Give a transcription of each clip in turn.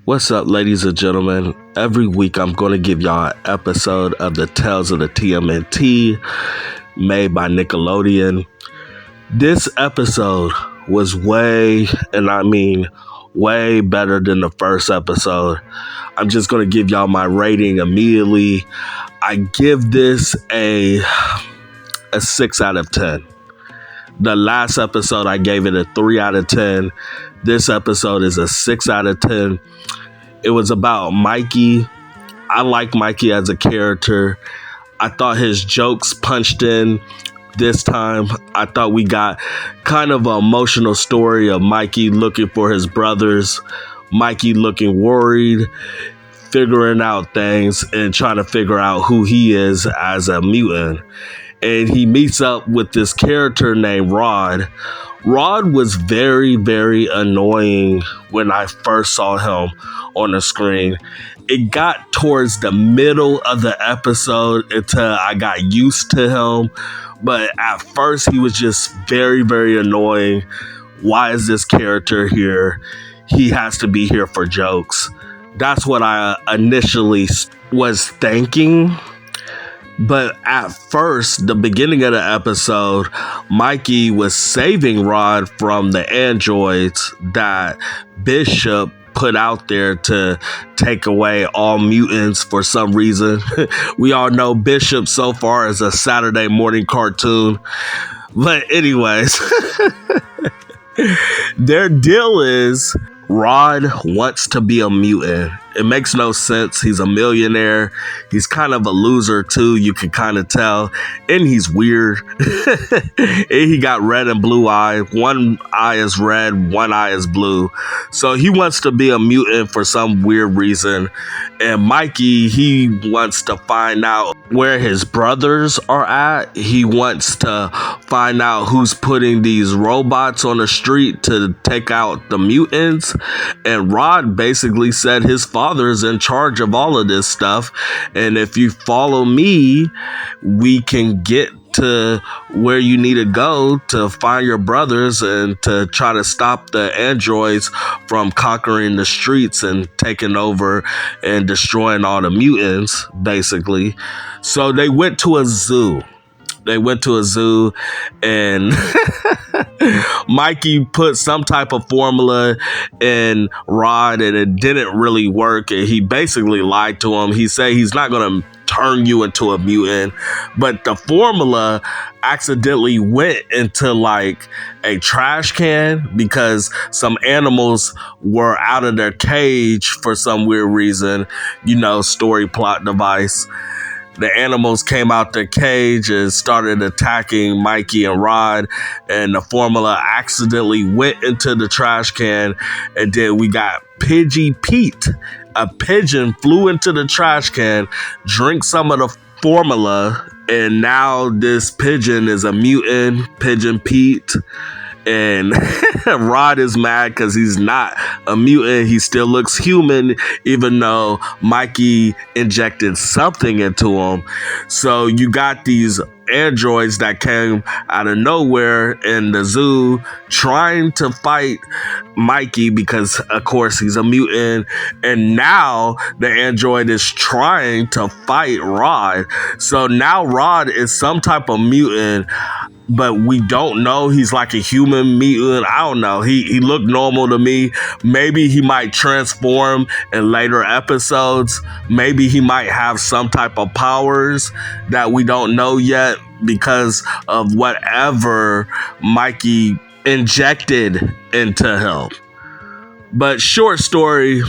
What's up, ladies and gentlemen? Every week I'm going to give y'all an episode of the Tales of the TMNT made by Nickelodeon. This episode was way better than the first episode. I'm just going to give y'all my rating immediately. I give this a 6 out of 10. The last episode, I gave it a 3 out of 10. This episode is a 6 out of 10. It was about Mikey. I like Mikey as a character. I thought his jokes punched in this time. I thought we got kind of an emotional story of Mikey looking for his brothers, Mikey looking worried, figuring out things and trying to figure out who he is as a mutant. And he meets up with this character named Rod. Rod was very, very annoying when I first saw him on the screen. It got towards the middle of the episode until I got used to him. But at first, he was just very, very annoying. Why is this character here? He has to be here for jokes. That's what I initially was thinking. But at first, the beginning of the episode, Mikey was saving Rod from the androids that Bishop put out there to take away all mutants for some reason. We all know Bishop so far is a Saturday morning cartoon. But anyways, their deal is Rod wants to be a mutant. It makes no sense. He's a millionaire. He's kind of a loser too. You can kind of tell. And he's weird. And he got red and blue eye. One eye is red, one eye is blue. So he wants to be a mutant for some weird reason. And Mikey, he wants to find out where his brothers are at. He wants to find out who's putting these robots on the street to take out the mutants. And Rod basically said his father is in charge of all of this stuff. And if you follow me, we can get to where you need to go to find your brothers and to try to stop the androids from conquering the streets and taking over and destroying all the mutants, basically. So they went to a zoo. And Mikey put some type of formula in Rod and it didn't really work. And he basically lied to him. He said he's not going to turn you into a mutant, but the formula accidentally went into like a trash can because some animals were out of their cage for some weird reason, story plot device. The animals came out their cage and started attacking Mikey and Rod, and the formula accidentally went into the trash can, and then we got Pidgey Pete. A pigeon flew into the trash can, drank some of the formula, and now this pigeon is a mutant, Pigeon Pete. And Rod is mad because he's not a mutant. He still looks human, even though Mikey injected something into him. So you got these androids that came out of nowhere in the zoo trying to fight Mikey because, of course, he's a mutant. And now the android is trying to fight Rod. So now Rod is some type of mutant, but we don't know. He's like a human mutant. I don't know. He looked normal to me. Maybe he might transform in later episodes. Maybe he might have some type of powers that we don't know yet because of whatever Mikey injected into him. But short story,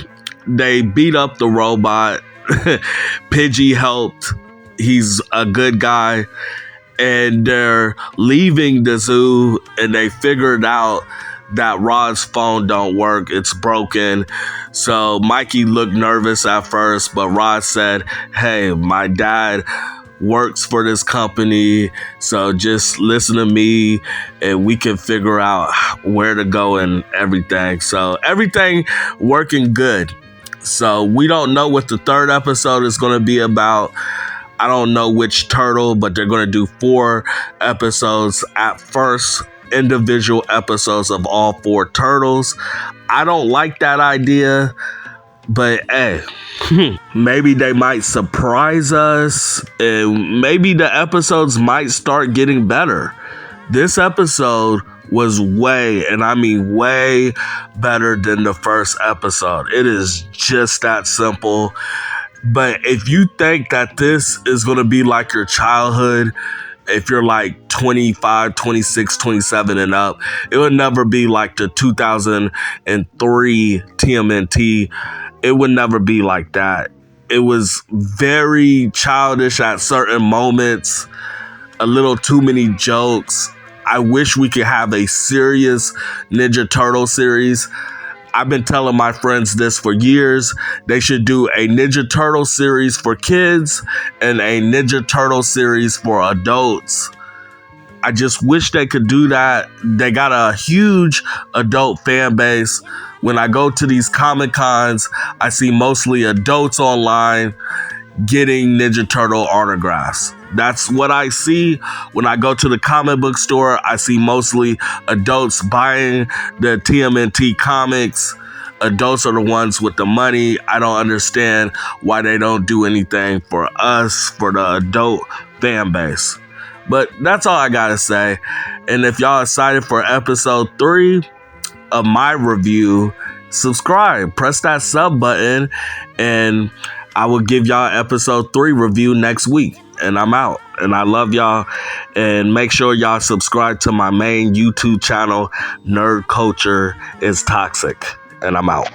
they beat up the robot. Pidgey helped. He's a good guy. And they're leaving the zoo and they figured out that Rod's phone don't work. It's broken. So Mikey looked nervous at first, but Rod said, "Hey, my dad works for this company, so just listen to me and we can figure out where to go and everything." So everything working good. So we don't know what the third episode is going to be about. I don't know which turtle, but they're going to do 4 episodes at first, individual episodes of all 4 turtles. I don't like that idea. But hey, maybe they might surprise us, and maybe the episodes might start getting better. This episode was way, and I mean way better than the first episode. It is just that simple. But if you think that this is going to be like your childhood, if you're like 25, 26, 27 and up, it would never be like the 2003 TMNT. It would never be like that. It was very childish at certain moments, a little too many jokes. I wish we could have a serious Ninja Turtle series. I've been telling my friends this for years. They should do a Ninja Turtle series for kids and a Ninja Turtle series for adults. I just wish they could do that. They got a huge adult fan base. When I go to these Comic Cons, I see mostly adults online getting Ninja Turtle autographs. That's what I see when I go to the comic book store. I see mostly adults buying the TMNT comics. Adults are the ones with the money. I don't understand why they don't do anything for us, for the adult fan base. But that's all I gotta say. And if y'all excited for episode 3 of my review, subscribe, press that sub button, and I will give y'all episode 3 review next week. And I'm out. And I love y'all. And make sure y'all subscribe to my main YouTube channel, Nerd Culture is Toxic. And I'm out.